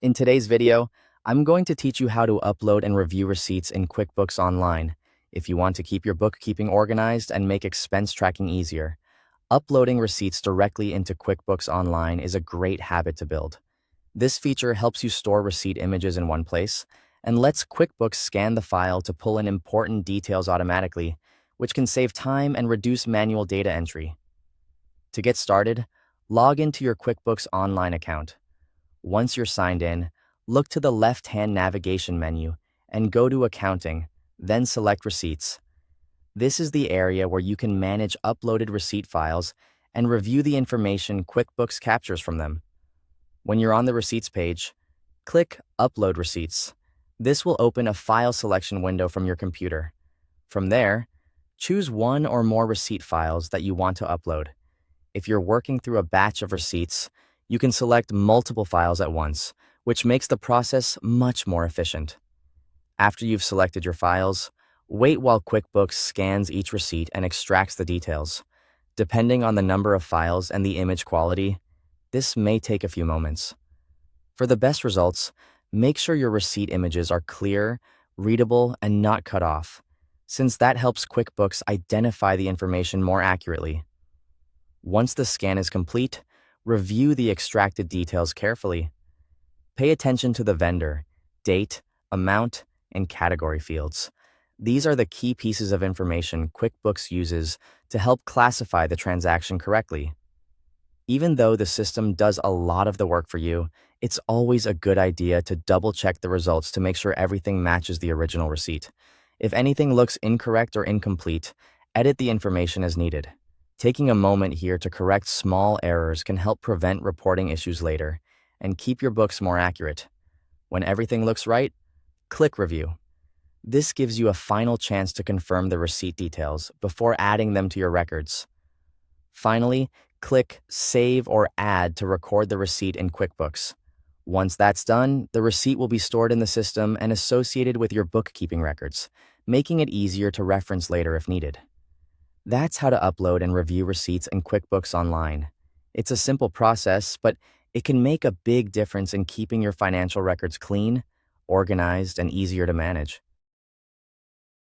In today's video, I'm going to teach you how to upload and review receipts in QuickBooks Online. If you want to keep your bookkeeping organized and make expense tracking easier, uploading receipts directly into QuickBooks Online is a great habit to build. This feature helps you store receipt images in one place and lets QuickBooks scan the file to pull in important details automatically, which can save time and reduce manual data entry. To get started, log into your QuickBooks Online account. Once you're signed in, look to the left-hand navigation menu and go to Accounting, then select Receipts. This is the area where you can manage uploaded receipt files and review the information QuickBooks captures from them. When you're on the Receipts page, click Upload Receipts. This will open a file selection window from your computer. From there, choose one or more receipt files that you want to upload. If you're working through a batch of receipts, you can select multiple files at once, which makes the process much more efficient. After you've selected your files, wait while QuickBooks scans each receipt and extracts the details. Depending on the number of files and the image quality, this may take a few moments. For the best results, make sure your receipt images are clear, readable, and not cut off, since that helps QuickBooks identify the information more accurately. Once the scan is complete, review the extracted details carefully. Pay attention to the vendor, date, amount, and category fields. These are the key pieces of information QuickBooks uses to help classify the transaction correctly. Even though the system does a lot of the work for you, it's always a good idea to double-check the results to make sure everything matches the original receipt. If anything looks incorrect or incomplete, edit the information as needed. Taking a moment here to correct small errors can help prevent reporting issues later and keep your books more accurate. When everything looks right, click Review. This gives you a final chance to confirm the receipt details before adding them to your records. Finally, click Save or Add to record the receipt in QuickBooks. Once that's done, the receipt will be stored in the system and associated with your bookkeeping records, making it easier to reference later if needed. That's how to upload and review receipts in QuickBooks Online. It's a simple process, but it can make a big difference in keeping your financial records clean, organized, and easier to manage.